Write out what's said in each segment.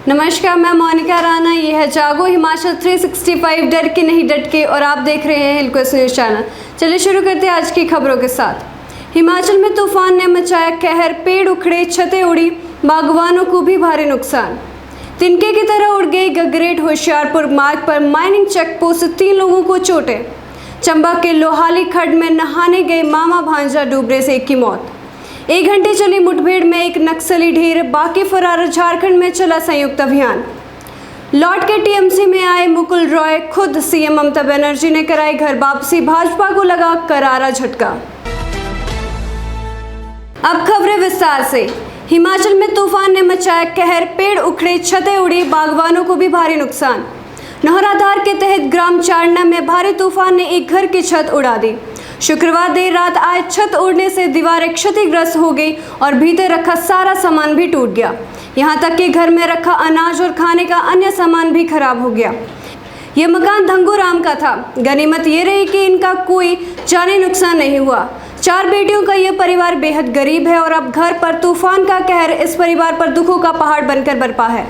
नमस्कार, मैं मोनिका राणा। ये है जागो हिमाचल 365 डर के नहीं डट के, और आप देख रहे हैं हिलकोस न्यूज़ चैनल। चलिए शुरू करते हैं आज की खबरों के साथ। हिमाचल में तूफान ने मचाया कहर, पेड़ उखड़े, छतें उड़ी, बागवानों को भी भारी नुकसान। तिनके की तरह उड़ गई गगरेट। होशियारपुर मार्ग पर माइनिंग चेक पोस्ट से 3 लोगों को चोटें। चंबा के लोहाली खड्ड में नहाने गए मामा भांजा, डूबने से एक की मौत। 1 घंटे चली मुठभेड़ में एक नक्सली ढेर, बाकी फरार। झारखंड में चला संयुक्त अभियान। लौट के टीएमसी में आए मुकुल रॉय, खुद सीएम ममता बनर्जी ने कराई घर वापसी। भाजपा को लगा करारा झटका। अब खबरें विस्तार से। हिमाचल में तूफान ने मचाया कहर, पेड़ उखड़े, छतें उड़ी, बागवानों को भी भारी नुकसान। नौहराधार के तहत ग्राम चारना में भारी तूफान ने एक घर की छत उड़ा दी। शुक्रवार देर रात आए छत उड़ने से दीवारें क्षतिग्रस्त हो गई और भीतर रखा सारा सामान भी टूट गया। यहां तक कि घर में रखा अनाज और खाने का अन्य सामान भी खराब हो गया। यह मकान धंगूराम का था। गनीमत ये रही कि इनका कोई जानी नुकसान नहीं हुआ। 4 बेटियों का यह परिवार बेहद गरीब है और अब घर पर तूफान का कहर इस परिवार पर दुखों का पहाड़ बनकर बरपा है।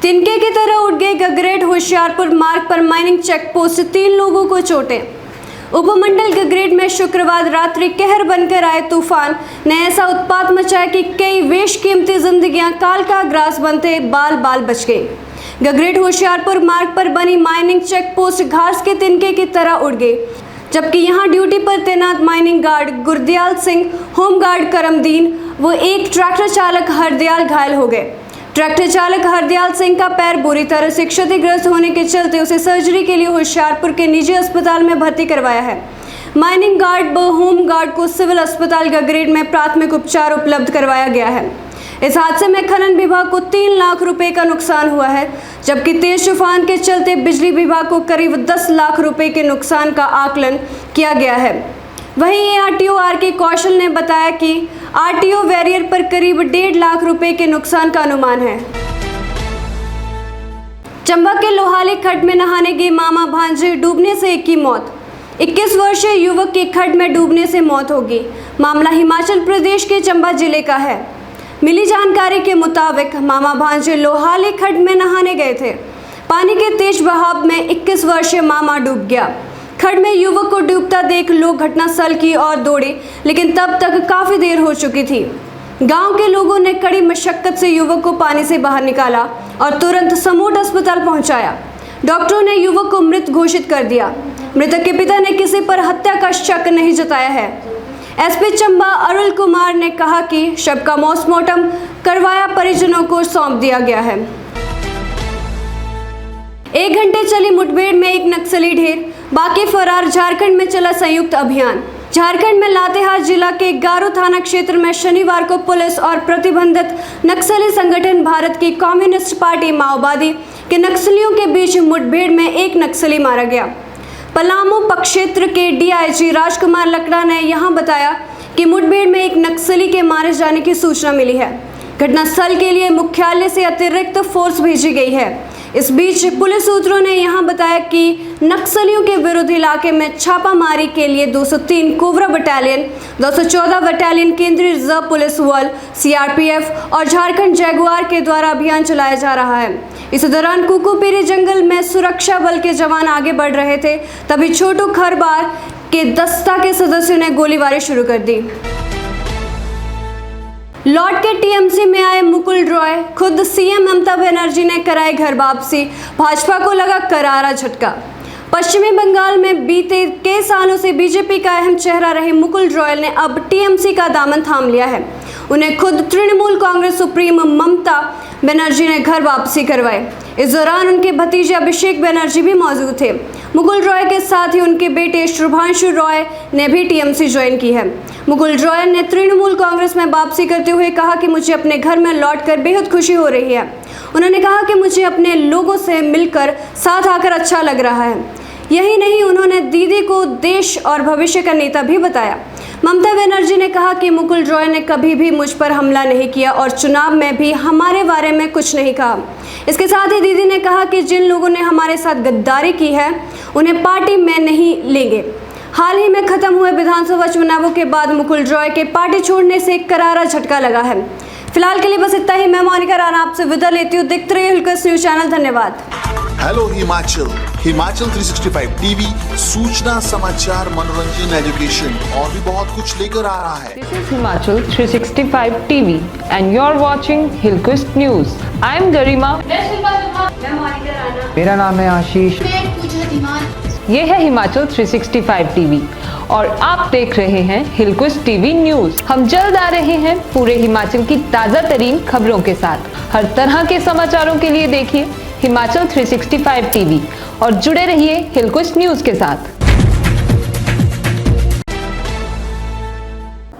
तिनके की तरह उड़ गए गगरेट। होशियारपुर मार्ग पर माइनिंग चेक पोस्ट से 3 लोगों को चोटें। उपमंडल गगरेट में शुक्रवार रात्रि कहर बनकर आए तूफान ने ऐसा उत्पात मचाया कि कई बेशकीमती जिंदगियां काल का ग्रास बनते बाल बाल बच गई। गगरेट होशियारपुर मार्ग पर बनी माइनिंग चेक पोस्ट घास के तिनके की तरह उड़ गई, जबकि यहां ड्यूटी पर तैनात mining guard Gurdayal Singh, home guard Karamdin व एक ट्रैक्टर चालक हरदयाल घायल हो गए। ट्रैक्टर चालक हरदयाल सिंह का पैर बुरी तरह से क्षतिग्रस्त होने के चलते उसे सर्जरी के लिए होशियारपुर के निजी अस्पताल में भर्ती करवाया है। माइनिंग गार्ड व होम गार्ड को सिविल अस्पताल गगरेट में प्राथमिक उपचार उपलब्ध करवाया गया है। इस हादसे में खनन विभाग को 3 लाख रुपए का नुकसान हुआ है, जबकि तेज तूफान के चलते बिजली विभाग को करीब 10 लाख रुपए के नुकसान का आकलन किया गया है। वहीं आरटीओ आर.के. कौशल ने बताया कि आरटीओ वैरियर पर करीब 1.5 लाख रुपए के नुकसान का अनुमान है। चंबा के लोहाली खड्ड में नहाने गए मामा भांजे, डूबने से एक की मौत। 21 वर्षीय युवक की खड्ड में डूबने से मौत हो गई। मामला हिमाचल प्रदेश के चंबा जिले का है। मिली जानकारी के मुताबिक मामा भांजे लोहाली खड्ड में नहाने गए थे। पानी के तेज बहाव में 21 वर्षीय मामा डूब गया। खड्ड में युवक को डूबता देख लोग घटनास्थल की ओर दौड़े, लेकिन तब तक काफी देर हो चुकी थी। गांव के लोगों ने कड़ी मशक्कत से युवक को पानी से बाहर निकाला और तुरंत समूट अस्पताल पहुंचाया। डॉक्टरों ने युवक को मृत घोषित कर दिया। मृतक के पिता ने किसी पर हत्या का शक नहीं जताया है। एसपी चंबा अरुल कुमार ने कहा कि शव का पोस्टमार्टम करवाया परिजनों को सौंप दिया गया है। 1 घंटे चली मुठभेड़ में एक नक्सली ढेर, बाकी फरार। झारखंड में चला संयुक्त अभियान। झारखंड में लातेहार जिला के गारो थाना क्षेत्र में शनिवार को पुलिस और प्रतिबंधित नक्सली संगठन भारत की कम्युनिस्ट पार्टी माओवादी के नक्सलियों के बीच मुठभेड़ में एक नक्सली मारा गया। पलामू प्रक्षेत्र के डीआईजी राजकुमार लकड़ा ने यहां बताया कि मुठभेड़ में एक नक्सली के मारे जाने की सूचना मिली है। घटनास्थल के लिए मुख्यालय से अतिरिक्त फोर्स भेजी गई है। इस बीच पुलिस सूत्रों ने यहां बताया कि नक्सलियों के विरुद्ध इलाके में छापामारी के लिए 203 कोबरा बटालियन, 214 बटालियन केंद्रीय रिजर्व पुलिस बल, सीआरपीएफ और झारखंड जगुआर के द्वारा अभियान चलाया जा रहा है। इस दौरान कुकुपीरी जंगल में सुरक्षा बल के जवान आगे बढ़ रहे थे, तभी छोटू खरबार के दस्ता के सदस्यों ने गोलीबारी शुरू कर दी। लौट के टीएमसी में आए मुकुल रॉय, खुद सीएम ममता बनर्जी ने कराई घर वापसी। भाजपा को लगा करारा झटका। पश्चिमी बंगाल में बीते कई सालों से बीजेपी का अहम चेहरा रहे मुकुल रॉय ने अब टीएमसी का दामन थाम लिया है। उन्हें खुद तृणमूल कांग्रेस सुप्रीम ममता बनर्जी ने घर वापसी करवाई। इस दौरान उनके भतीजे अभिषेक बनर्जी भी मौजूद थे। मुकुल रॉय के साथ ही उनके बेटे शुभांशु रॉय ने भी टीएमसी ज्वाइन की है। मुकुल रॉय ने तृणमूल कांग्रेस में वापसी करते हुए कहा कि मुझे अपने घर में लौटकर बेहद खुशी हो रही है। उन्होंने कहा कि मुझे अपने लोगों से मिलकर साथ आकर अच्छा लग रहा है। यही नहीं, उन्होंने दीदी को देश और भविष्य का नेता भी बताया। ममता बनर्जी ने कहा कि मुकुल रॉय ने कभी भी मुझ पर हमला नहीं किया और चुनाव में भी हमारे बारे में कुछ नहीं कहा। इसके साथ ही दीदी ने कहा कि जिन लोगों ने हमारे साथ गद्दारी की है उन्हें पार्टी में नहीं लेंगे। हाल ही में खत्म हुए विधानसभा चुनावों के बाद मुकुल रॉय के पार्टी छोड़ने से करारा झटका लगा है। फिलहाल के लिए बस इतना ही। मैं मोनिका राणा आपसे विदा लेती हूँ। देखते रहिए हिलकस न्यूज चैनल। धन्यवाद। हेलो हिमाचल, हिमाचल 365 टीवी सूचना, समाचार, मनोरंजन, एजुकेशन और भी बहुत कुछ लेकर आ रहा है। This is Himachal 365 TV and you're watching Hillquist News. I am Garima. मेरा नाम है आशीष। ये है हिमाचल 365 टीवी और आप देख रहे हैं हिलक्विस्ट टीवी न्यूज। हम जल्द आ रहे हैं पूरे हिमाचल की ताज़ा तरीन खबरों के साथ। हर तरह के समाचारों के लिए देखिए हिमाचल 365 टीवी और जुड़े रहिए हिलक्विस्ट न्यूज के साथ।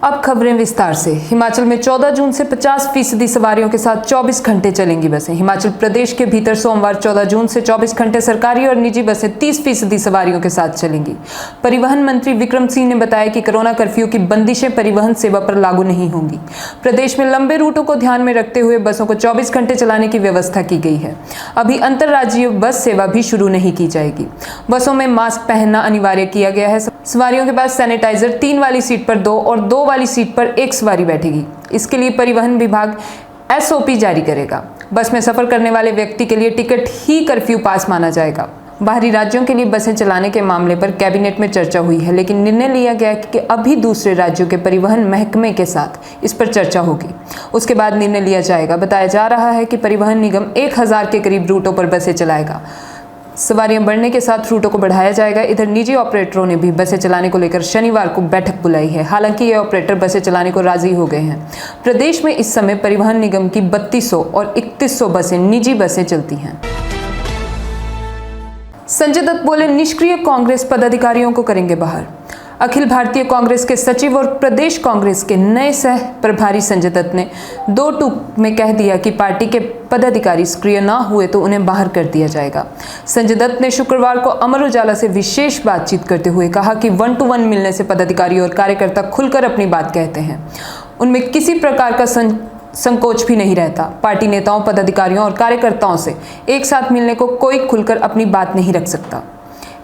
अब खबरें विस्तार से। हिमाचल में 14 जून से 50% सवारियों के साथ 24 घंटे चलेंगी बसें। हिमाचल प्रदेश के भीतर सोमवार 14 जून से 24 घंटे सरकारी और निजी बसें 30% सवारियों के साथ चलेंगी। परिवहन मंत्री विक्रम सिंह ने बताया कि कोरोना कर्फ्यू की बंदिशें परिवहन सेवा पर लागू नहीं होंगी। प्रदेश में लंबे रूटों को ध्यान में रखते हुए बसों को 24 घंटे चलाने की व्यवस्था की गई है। अभी अंतर्राज्यीय बस सेवा भी शुरू नहीं की जाएगी। बसों में मास्क पहनना अनिवार्य किया गया है। सवारियों के पास सैनिटाइजर 3 वाली सीट पर 2 और 2 वाली सीट पर 1 सवारी बैठेगी। इसके लिए परिवहन विभाग SOP जारी करेगा। बस में सफर करने वाले व्यक्ति के लिए टिकट ही कर्फ्यू पास माना जाएगा। बाहरी राज्यों के लिए बसें चलाने के मामले पर कैबिनेट में चर्चा हुई है, लेकिन निर्णय लिया गया कि अभी दूसरे राज्यों के परिवहन महकमे के साथ इस पर चर्चा होगी, उसके बाद निर्णय लिया जाएगा। बताया जा रहा है कि परिवहन निगम 1000 के करीब रूटों पर बसें चलाएगा। सवारियां बढ़ने के साथ रूटों को बढ़ाया जाएगा। इधर निजी ऑपरेटरों ने भी बसें चलाने को लेकर शनिवार को बैठक बुलाई है। हालांकि ये ऑपरेटर बसें चलाने को राजी हो गए हैं। प्रदेश में इस समय परिवहन निगम की 3200 और 3100 बसें निजी बसें चलती हैं। संजय दत्त बोले, निष्क्रिय कांग्रेस पदाधिकारियों को करेंगे बाहर। अखिल भारतीय कांग्रेस के सचिव और प्रदेश कांग्रेस के नए सह प्रभारी संजय दत्त ने 2 टूक में कह दिया कि पार्टी के पदाधिकारी सक्रिय ना हुए तो उन्हें बाहर कर दिया जाएगा। संजय दत्त ने शुक्रवार को अमर उजाला से विशेष बातचीत करते हुए कहा कि 1-to-1 मिलने से पदाधिकारी और कार्यकर्ता खुलकर अपनी बात कहते हैं। उनमें किसी प्रकार का संकोच भी नहीं रहता। पार्टी नेताओं, पदाधिकारियों और कार्यकर्ताओं से एक साथ मिलने को कोई खुलकर अपनी बात नहीं रख सकता।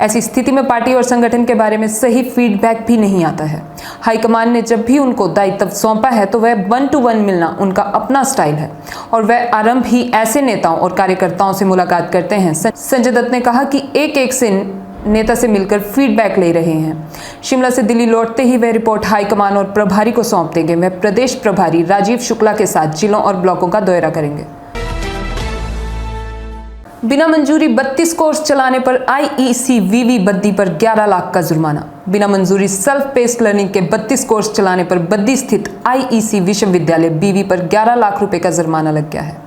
ऐसी स्थिति में पार्टी और संगठन के बारे में सही फीडबैक भी नहीं आता है। हाईकमान ने जब भी उनको दायित्व सौंपा है तो वह 1-to-1 मिलना उनका अपना स्टाइल है और वह आरंभ ही ऐसे नेताओं और कार्यकर्ताओं से मुलाकात करते हैं। संजय दत्त ने कहा कि एक से नेता से मिलकर फीडबैक ले रहे हैं। शिमला से दिल्ली लौटते ही वह रिपोर्ट हाईकमान और प्रभारी को सौंप देंगे। वह प्रदेश प्रभारी राजीव शुक्ला के साथ जिलों और ब्लॉकों का दौरा करेंगे। बिना मंजूरी 32 कोर्स चलाने पर IEC-VV बद्दी पर 11 लाख का जुर्माना। बिना मंजूरी सेल्फ पेस्ड लर्निंग के 32 कोर्स चलाने पर बद्दी स्थित IEC विश्वविद्यालय BV पर 11 लाख रुपए का जुर्माना लग गया है।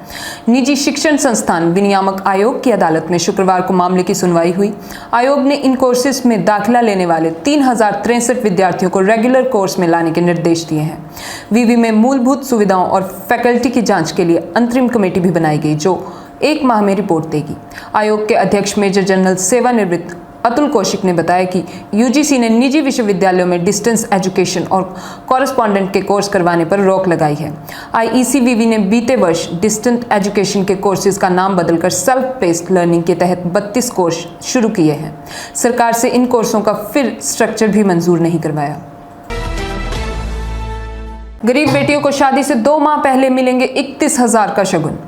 निजी शिक्षण संस्थान विनियामक आयोग की अदालत में शुक्रवार को मामले की सुनवाई हुई। आयोग ने इन कोर्सेज में दाखिला लेने वाले 3063 विद्यार्थियों को रेगुलर कोर्स में लाने के निर्देश दिए हैं। VV में मूलभूत सुविधाओं और फैकल्टी की जांच के लिए अंतरिम कमेटी भी बनाई गई जो 1 माह में रिपोर्ट देगी। आयोग के अध्यक्ष मेजर जनरल सेवानिवृत्त अतुल कौशिक ने बताया कि UGC ने निजी विश्वविद्यालयों में डिस्टेंस एजुकेशन और कॉरेस्पॉन्डेंट के कोर्स करवाने पर रोक लगाई है। IEC-VV ने बीते वर्ष डिस्टेंस एजुकेशन के कोर्सेज का नाम बदलकर सेल्फ पेस्ड लर्निंग के तहत 32 कोर्स शुरू किए हैं। सरकार से इन कोर्सों का फिर स्ट्रक्चर भी मंजूर नहीं करवाया। गरीब बेटियों को शादी से 2 माह पहले मिलेंगे 31,000 का शगुन।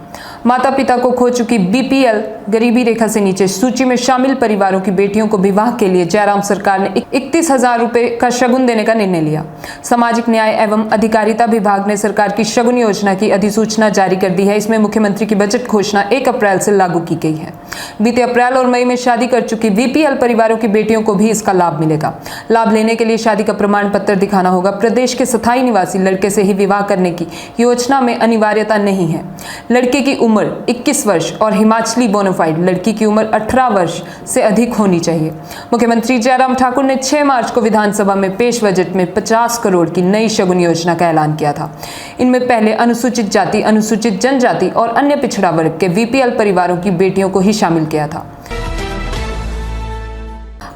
माता पिता को खो चुकी BPL गरीबी रेखा से नीचे सूची में शामिल परिवारों की बेटियों को विवाह के लिए जयराम सरकार ने 31,000 रुपए का शगुन देने का निर्णय लिया। सामाजिक न्याय एवं अधिकारिता विभाग ने सरकार की शगुन योजना की अधिसूचना जारी कर दी है। इसमें मुख्यमंत्री की बजट घोषणा 1 अप्रैल से लागू की गई है। बीते अप्रैल और मई में शादी कर चुकी BPL परिवारों की बेटियों को भी इसका लाभ मिलेगा। लाभ लेने के लिए शादी का प्रमाण पत्र दिखाना होगा। प्रदेश के स्थायी निवासी लड़के से ही विवाह करने की योजना में अनिवार्यता नहीं है। लड़के की उम्र 21 वर्ष और हिमाचली बोनाफाइड लड़की की उम्र 18 वर्ष से अधिक होनी चाहिए। मुख्यमंत्री जयराम ठाकुर ने 6 मार्च को विधानसभा में पेश बजट में 50 करोड़ की नई शगुन योजना का ऐलान किया था। इनमें पहले अनुसूचित जाति, अनुसूचित जनजाति और अन्य पिछड़ा वर्ग के BPL परिवारों की बेटियों को ही शामिल किया था।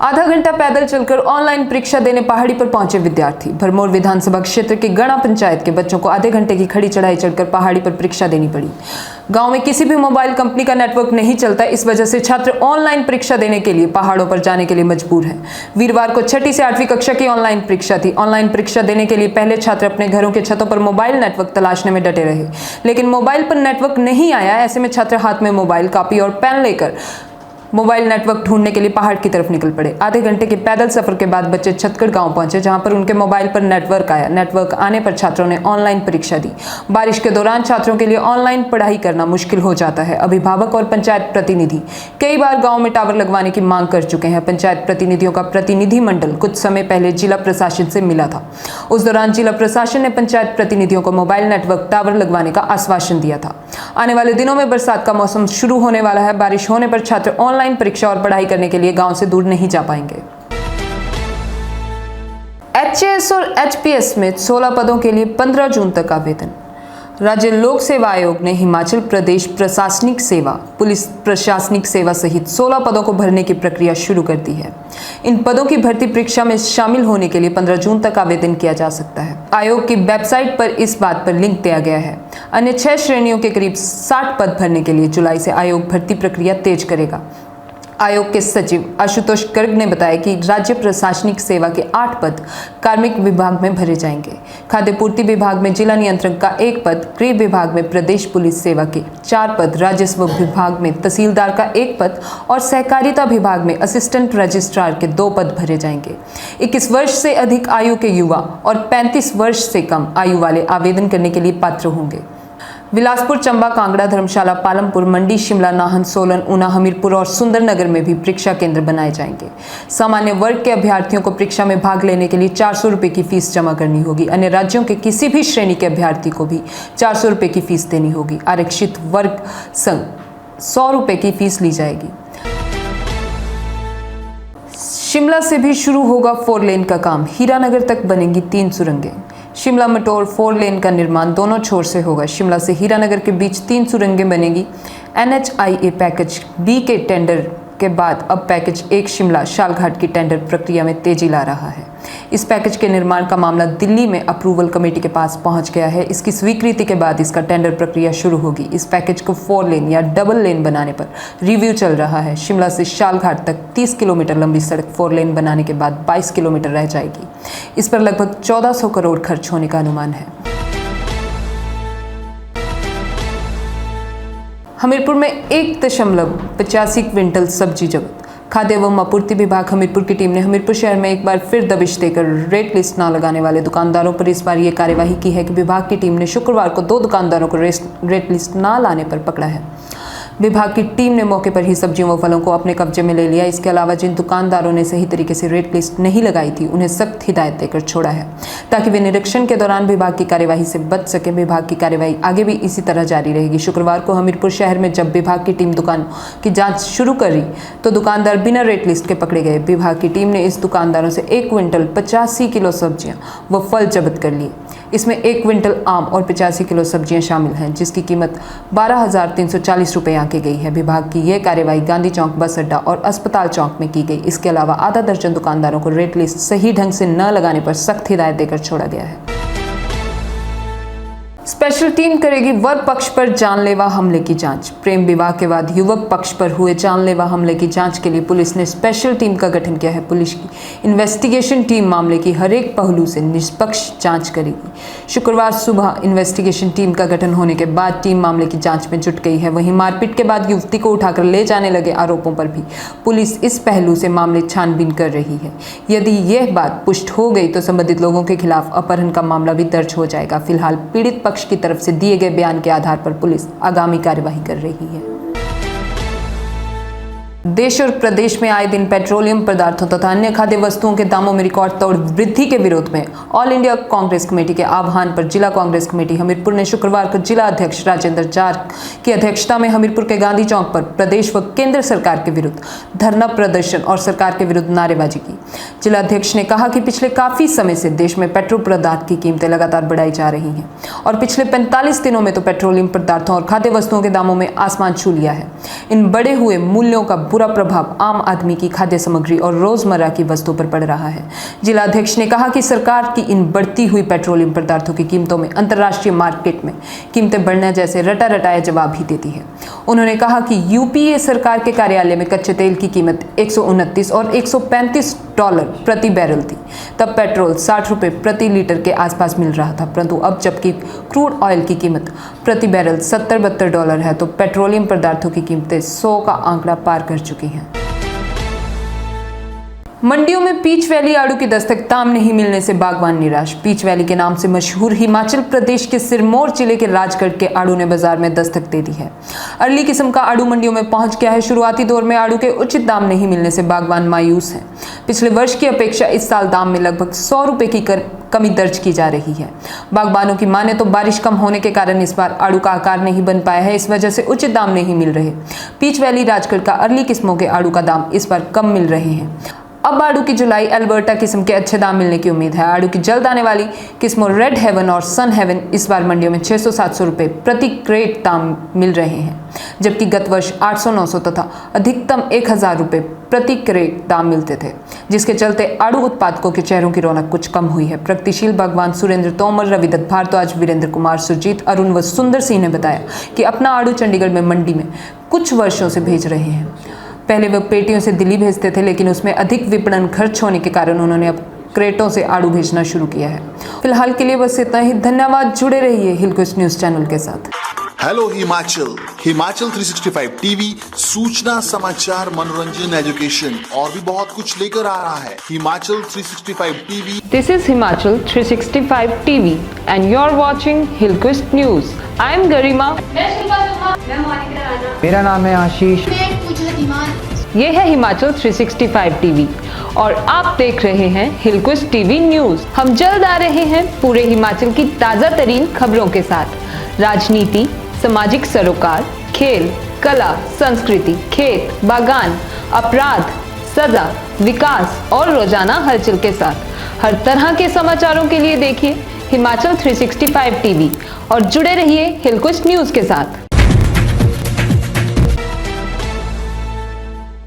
आधा घंटा पैदल चलकर ऑनलाइन परीक्षा देने पहाड़ी पर पहुंचे विद्यार्थी। भरमौर विधानसभा क्षेत्र के गणा पंचायत के बच्चों को आधे घंटे की खड़ी चढ़ाई चढ़कर पहाड़ी पर परीक्षा देनी पड़ी। गांव में किसी भी मोबाइल कंपनी का नेटवर्क नहीं चलता, इस वजह से छात्र ऑनलाइन परीक्षा देने के लिए पहाड़ों पर जाने के लिए मजबूर हैं। वीरवार को 6ठी से 8वीं कक्षा की ऑनलाइन परीक्षा थी। ऑनलाइन परीक्षा देने के लिए पहले छात्र अपने घरों के छतों पर मोबाइल नेटवर्क तलाशने में डटे रहे, लेकिन मोबाइल पर नेटवर्क नहीं आया। ऐसे में छात्र हाथ में मोबाइल, कॉपी और पेन लेकर मोबाइल नेटवर्क ढूंढने के लिए पहाड़ की तरफ निकल पड़े। आधे घंटे के पैदल सफर के बाद बच्चे छतगढ़ गांव पहुंचे, जहां पर उनके मोबाइल पर नेटवर्क आया। नेटवर्क आने पर छात्रों ने ऑनलाइन परीक्षा दी। बारिश के दौरान छात्रों के लिए ऑनलाइन पढ़ाई करना मुश्किल हो जाता है। अभिभावक और पंचायत प्रतिनिधि कई बार गाँव में टावर लगवाने की मांग कर चुके हैं। पंचायत प्रतिनिधियों का प्रतिनिधि मंडल कुछ समय पहले जिला प्रशासन से मिला था। उस दौरान जिला प्रशासन ने पंचायत प्रतिनिधियों को मोबाइल नेटवर्क टावर लगवाने का आश्वासन दिया था। आने वाले दिनों में बरसात का मौसम शुरू होने वाला है। बारिश होने पर छात्र ऑनलाइन परीक्षा और पढ़ाई करने के लिए गांव से दूर नहीं जा पाएंगे। एचएएस और एचपीएस में 16 पदों के लिए 15 जून तक आवेदन। राज्य लोक सेवा आयोग ने हिमाचल प्रदेश प्रशासनिक सेवा, पुलिस प्रशासनिक सेवा सहित 16 पदों को भरने की प्रक्रिया शुरू कर दी है। इन पदों की भर्ती परीक्षा में शामिल होने के लिए 15 जून तक आवेदन किया जा सकता है। आयोग की वेबसाइट पर इस बात पर लिंक दिया गया है। अन्य 6 श्रेणियों के करीब 60 पद भरने के लिए जुलाई से आयोग भर्ती प्रक्रिया तेज करेगा। आयोग के सचिव आशुतोष गर्ग ने बताया कि राज्य प्रशासनिक सेवा के 8 पद कार्मिक विभाग में भरे जाएंगे। खाद्य पूर्ति विभाग में जिला नियंत्रक का 1 पद, गृह विभाग में प्रदेश पुलिस सेवा के 4 पद, राजस्व विभाग में तहसीलदार का 1 पद और सहकारिता विभाग में असिस्टेंट रजिस्ट्रार के 2 पद भरे जाएंगे। 21 वर्ष से अधिक आयु के युवा और 35 वर्ष से कम आयु वाले आवेदन करने के लिए पात्र होंगे। बिलासपुर, चंबा, कांगड़ा, धर्मशाला, पालमपुर, मंडी, शिमला, नाहन, सोलन, ऊना, हमीरपुर और सुंदरनगर में भी परीक्षा केंद्र बनाए जाएंगे। सामान्य वर्ग के अभ्यर्थियों को परीक्षा में भाग लेने के लिए 400 रुपये की फीस जमा करनी होगी। अन्य राज्यों के किसी भी श्रेणी के अभ्यर्थी को भी 400 रुपये की फीस देनी होगी। आरक्षित वर्ग संग 100 रुपये की फीस ली जाएगी। शिमला से भी शुरू होगा 4 लेन का काम। हीरानगर तक बनेंगी 3 सुरंगें। शिमला मटोर 4 लेन का निर्माण दोनों छोर से होगा। शिमला से हीरानगर के बीच 3 सुरंगें बनेंगी। NHIA पैकेज B के टेंडर के बाद अब पैकेज 1 शिमला शालघाट की टेंडर प्रक्रिया में तेजी ला रहा है। इस पैकेज के निर्माण का मामला दिल्ली में अप्रूवल कमेटी के पास पहुंच गया है। इसकी स्वीकृति के बाद इसका टेंडर प्रक्रिया शुरू होगी। इस पैकेज को 4 लेन या डबल लेन बनाने पर रिव्यू चल रहा है। शिमला से शालघाट तक 30 किलोमीटर लंबी सड़क 4 लेन बनाने के बाद 22 किलोमीटर रह जाएगी। इस पर लगभग 1400 करोड़ खर्च होने का अनुमान है। हमीरपुर में 1.85 क्विंटल सब्जी जब्त। खाद्य एवं आपूर्ति विभाग हमीरपुर की टीम ने हमीरपुर शहर में एक बार फिर दबिश देकर रेट लिस्ट न लगाने वाले दुकानदारों पर इस बार ये कार्यवाही की है कि विभाग की टीम ने शुक्रवार को 2 दुकानदारों को रेट लिस्ट न लाने पर पकड़ा है। विभाग की टीम ने मौके पर ही सब्जियों व फलों को अपने कब्जे में ले लिया। इसके अलावा जिन दुकानदारों ने सही तरीके से रेट लिस्ट नहीं लगाई थी, उन्हें सख्त हिदायत देकर छोड़ा है, ताकि वे निरीक्षण के दौरान विभाग की कार्यवाही से बच सके। विभाग की कार्यवाही आगे भी इसी तरह जारी रहेगी। शुक्रवार को हमीरपुर शहर में जब विभाग की टीम दुकान की जाँच शुरू करी तो दुकानदार बिना रेट लिस्ट के पकड़े गए। विभाग की टीम ने इस दुकानदारों से 1 क्विंटल 85 किलो सब्जियाँ व फल जब्त कर लिए। इसमें 1 क्विंटल आम और 85 किलो सब्जियां शामिल हैं, जिसकी कीमत 12,340 रुपये आंकी गई है। विभाग की यह कार्रवाई गांधी चौक, बस अड्डा और अस्पताल चौक में की गई। इसके अलावा आधा दर्जन दुकानदारों को रेट लिस्ट सही ढंग से न लगाने पर सख्त हिदायत देकर छोड़ा गया है। स्पेशल टीम करेगी वर पक्ष पर जानलेवा हमले की जांच। प्रेम विवाह के बाद युवक पक्ष पर हुए जानलेवा हमले की जांच के लिए पुलिस ने स्पेशल टीम का गठन किया है। पुलिस की इन्वेस्टिगेशन टीम मामले की हर एक पहलू से निष्पक्ष जांच करेगी। शुक्रवार सुबह इन्वेस्टिगेशन टीम का गठन होने के बाद टीम मामले की जांच में जुट गई है। वहीं मारपीट के बाद युवती को उठाकर ले जाने लगे आरोपों पर भी पुलिस इस पहलू से मामले छानबीन कर रही है। यदि यह बात पुष्ट हो गई तो संबंधित लोगों के खिलाफ अपहरण का मामला भी दर्ज हो जाएगा। फिलहाल पीड़ित पक्ष की तरफ से दिए गए बयान के आधार पर पुलिस आगामी कार्यवाही कर रही है। देश और प्रदेश में आए दिन पेट्रोलियम पदार्थों तथा अन्य खाद्य वस्तुओं के दामों में रिकॉर्ड तोड़ वृद्धि के विरोध में ऑल इंडिया कांग्रेस कमेटी के आह्वान पर जिला कांग्रेस कमेटी हमीरपुर ने शुक्रवार को जिला अध्यक्ष राजेंद्र जार की अध्यक्षता में हमीरपुर के गांधी चौक पर प्रदेश व केंद्र सरकार के विरुद्ध धरना प्रदर्शन और सरकार के विरुद्ध नारेबाजी की। जिला अध्यक्ष ने कहा कि पिछले काफी समय से देश में पेट्रोल पदार्थ की कीमतें लगातार बढ़ाई जा रही हैं और पिछले 45 दिनों में तो पेट्रोलियम पदार्थों और खाद्य वस्तुओं के दामों में आसमान छू लिया है। इन बढ़े हुए मूल्यों का बुरा बुरा प्रभाव आम आदमी की खाद्य सामग्री और रोजमर्रा की वस्तुओं पर पड़ रहा है। जिला अध्यक्ष ने कहा कि सरकार की इन बढ़ती हुई पेट्रोलियम पदार्थों की कीमतों में अंतर्राष्ट्रीय मार्केट में कीमतें बढ़ने जैसे रटाया जवाब ही देती है। उन्होंने कहा कि यूपीए सरकार के कार्यालय में कच्चे तेल की कीमत 129 और $135 प्रति बैरल थी। तब पेट्रोल 60 रुपये प्रति लीटर के आसपास मिल रहा था, परंतु अब जबकि क्रूड ऑयल की कीमत प्रति बैरल $70-72 है तो पेट्रोलियम पदार्थों की कीमतें 100 का आंकड़ा पार कर चुकी हैं। मंडियों में पीच वैली आड़ू की दस्तक, दाम नहीं मिलने से बागवान निराश। पीच वैली के नाम से मशहूर हिमाचल प्रदेश के सिरमौर जिले के राजगढ़ के आड़ू ने बाजार में दस्तक दे दी है। अर्ली किस्म का आड़ू मंडियों में पहुंच गया है। शुरुआती दौर में आड़ू के उचित दाम नहीं मिलने से बागवान मायूस हैं। पिछले वर्ष की अपेक्षा इस साल दाम में लगभग 100 रुपये की कमी दर्ज की जा रही है। बागबानों की माने तो बारिश कम होने के कारण इस बार आड़ू का आकार नहीं बन पाया है, इस वजह से उचित दाम नहीं मिल रहे। पीच वैली राजगढ़ का अर्ली किस्मों के आड़ू का दाम इस बार कम मिल रहे हैं। अब आड़ू की जुलाई अल्बर्टा किस्म के अच्छे दाम मिलने की उम्मीद है। आड़ू की जल्द आने वाली किस्मों रेड हेवन और सन हेवन इस बार मंडियों में 600-700 रुपये प्रति क्रेट दाम मिल रहे हैं, जबकि गत वर्ष 800-900 तथा अधिकतम 1000 रुपये प्रति क्रेट दाम मिलते थे, जिसके चलते आड़ू उत्पादकों के चेहरों की रौनक कुछ कम हुई है। प्रगतिशील बागवान सुरेंद्र तोमर, रविदत्त भारद्वाज, वीरेंद्र कुमार, सुरजीत, अरुण व सुंदर सिंह ने बताया कि अपना आड़ू चंडीगढ़ में मंडी में कुछ वर्षों से भेज रहे हैं। पहले वे पेटियों से दिल्ली भेजते थे, लेकिन उसमें अधिक विपणन खर्च होने के कारण उन्होंने अब क्रेटों से आड़ू भेजना शुरू किया है। फिलहाल के लिए बस इतना ही। धन्यवाद। जुड़े रहिए हिलक्विस्ट न्यूज चैनल के साथ। हेलो हिमाचल 365 टीवी सूचना, समाचार, मनोरंजन, एजुकेशन और भी बहुत कुछ लेकर आ रहा है। Himachal 365 TV. This is Himachal 365 TV and you're watching Hillquist News. I am Garima. मेरा नाम है आशीष। ये है हिमाचल 365 टीवी और आप देख रहे हैं हिलक्विस्ट टीवी न्यूज। हम जल्द आ रहे हैं पूरे हिमाचल की ताज़ा तरीन खबरों के साथ। राजनीति, सामाजिक सरोकार, खेल, कला, संस्कृति, खेत, बागान, अपराध, सजा, विकास और रोजाना हलचल के साथ हर तरह के समाचारों के लिए देखिए हिमाचल 365 टीवी और जुड़े रहिए हिलक्विस्ट न्यूज के साथ।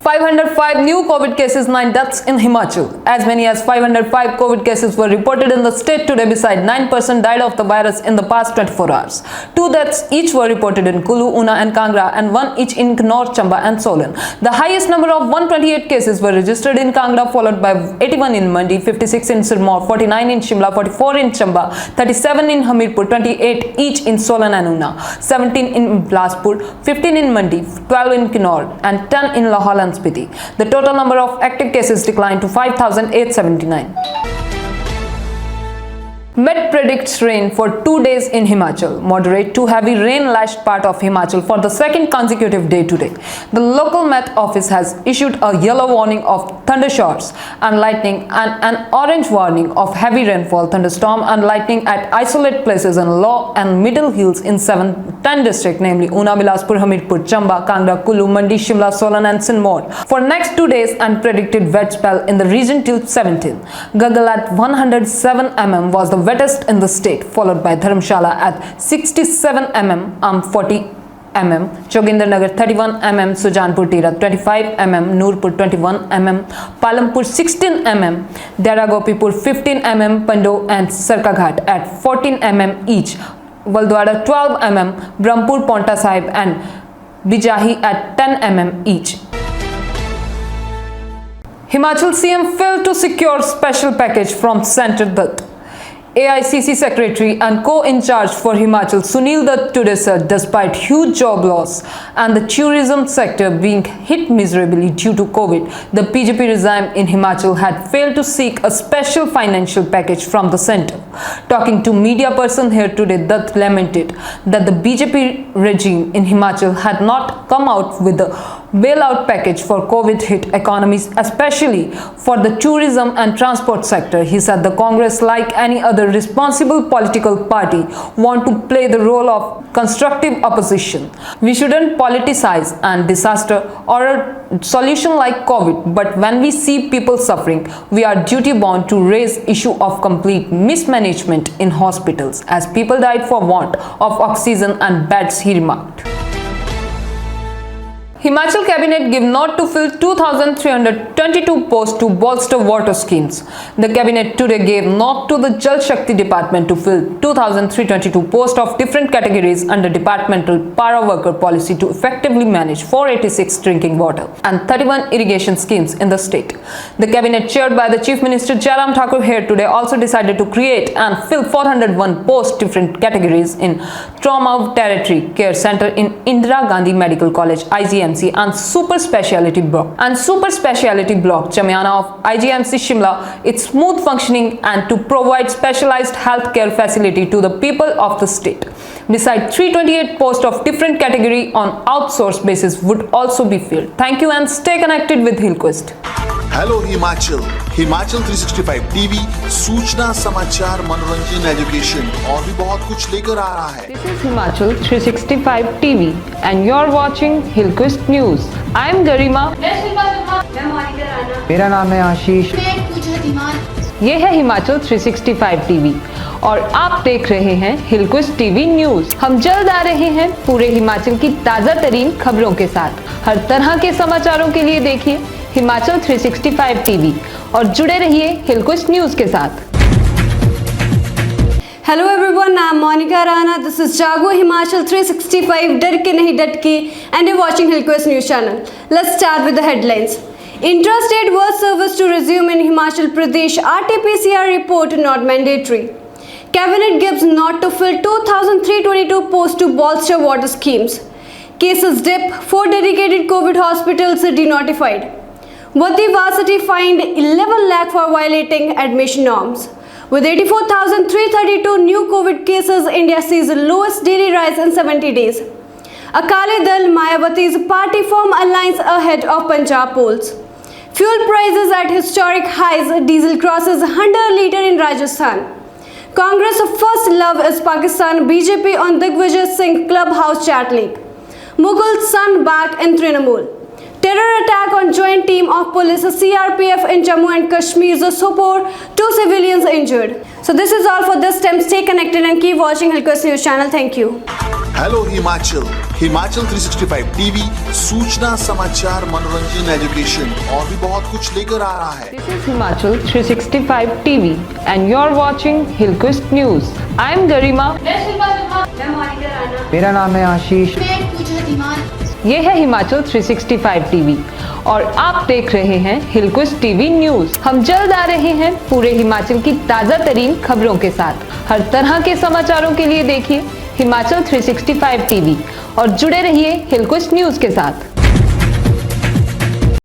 505 new COVID cases, 9 deaths in Himachal. As many as 505 COVID cases were reported in the state today. Beside 9 persons died of the virus in the past 24 hours. 2 deaths each were reported in Kulu, Una and Kangra, and 1 each in Kinnaur, Chamba and Solan. The highest number of 128 cases were registered in Kangra, followed by 81 in Mandi, 56 in Sirmaur, 49 in Shimla, 44 in Chamba, 37 in Hamirpur, 28 each in Solan and Una, 17 in Bilaspur, 15 in Mandi, 12 in Kinnaur, and 10 in Lahaul and Spiti. The total number of active cases declined to 5,879. Met predicts rain for 2 days in Himachal. Moderate to heavy rain lashed part of Himachal for the second consecutive day today. The local Met Office has issued a yellow warning of thunderstorms and lightning and an orange warning of heavy rainfall, thunderstorm and lightning at isolated places in low and middle hills in 10 districts, namely Una, Bilaspur, Hamirpur, Chamba, Kangra, Kulu, Mandi, Shimla, Solan and Sirmaur for next 2 days and predicted wet spell in the region till 17. Gagal at 107 mm was the wettest in the state, followed by Dharamshala at 67 mm, 40 mm, Jogindernagar 31 mm, Sujanpur Tira 25 mm, Noorpur 21 mm, Palampur 16 mm, Dera Gopipur 15 mm, Pando and Sarkaghat at 14 mm each, Valdwada 12 mm, Brahmpur, Ponta Sahib and Bijahi at 10 mm each. Himachal CM failed to secure special package from Centre Dutt. AICC Secretary and co-in-charge for Himachal Sunil Dutt today said despite huge job loss and the tourism sector being hit miserably due to COVID, the BJP regime in Himachal had failed to seek a special financial package from the centre. Talking to media person here today, Dutt lamented that the BJP regime in Himachal had not come out with a bailout package for COVID hit economies, especially for the tourism and transport sector. He said the Congress, like any other responsible political party, want to play the role of constructive opposition. We shouldn't politicize and disaster or a solution like COVID, but when we see people suffering, we are duty bound to raise issue of complete mismanagement in hospitals as people died for want of oxygen and beds, he remarked. Himachal Cabinet give nod to fill 2,322 posts to bolster water schemes. The Cabinet today gave nod to the Jal Shakti Department to fill 2,322 posts of different categories under departmental para worker policy to effectively manage 486 drinking water and 31 irrigation schemes in the state. The Cabinet chaired by the Chief Minister Jairam Thakur here today also decided to create and fill 401 posts different categories in Trauma Territory Care Center in Indira Gandhi Medical College IGMC and Super Speciality Block Chamiana of IGMC Shimla its smooth functioning and to provide specialized healthcare facility to the people of the state. Besides, 328 posts of different category on outsourced basis would also be filled. Thank you and stay connected with Hillquest. Hello Himachal 365 TV सूचना समाचार मनोरंजन education और भी बहुत कुछ लेकर आ रहा है। This is Himachal 365 TV and you're watching Hillquest News. I am Garima. मेरा नाम है आशीष। ये है हिमाचल 365 टीवी और आप देख रहे हैं हिलक्विस्ट टीवी न्यूज। हम जल्द आ रहे हैं पूरे हिमाचल की ताजा तरीन खबरों के साथ। हर तरह के समाचारों के लिए देखिए हिमाचल 365 टीवी और जुड़े रहिए हिलक्विस्ट न्यूज के साथ। Hello everyone, I'm Monica Rana. This is Jago Himachal 365 डर के नहीं डटके and you're watching Hillquest News Channel. Let's start with the headlines. Intrastate bus service to resume in Himachal Pradesh. RT-PCR report not mandatory. Cabinet gives nod to fill 2,322 posts to bolster water schemes. Cases dip. 4 dedicated COVID hospitals denotified. Vaddi Varsity fined 11 lakh for violating admission norms. With 84,332 new COVID cases, India sees the lowest daily rise in 70 days. Akali Dal Mayawati's party form alliance ahead of Punjab polls. Fuel prices at historic highs. Diesel crosses 100 litre in Rajasthan. Congress of first love is Pakistan. BJP on Digvijay Singh clubhouse chat leak. Mughal son back in Trinamool. Terror attack on joint team of police CRPF in Jammu and Kashmir. Sopore, 2 civilians injured. So this is all for this time. Stay connected and keep watching Hillquest News Channel. Thank you. Hello Himachal 365 TV सूचना समाचार मनोरंजन education और भी बहुत कुछ लेकर आ रहा है। This is Himachal 365 TV and you're watching Hillquest News. I am Garima. मेरा नाम है आशीष। ये है हिमाचल 365 टीवी और आप देख रहे हैं हिलक्विस्ट टीवी न्यूज। हम जल्द आ रहे हैं पूरे हिमाचल की ताजा तरीन खबरों के साथ। हर तरह के समाचारों के लिए देखिए हिमाचल 365 टीवी और जुड़े रहिए हिलक्विस्ट न्यूज के साथ।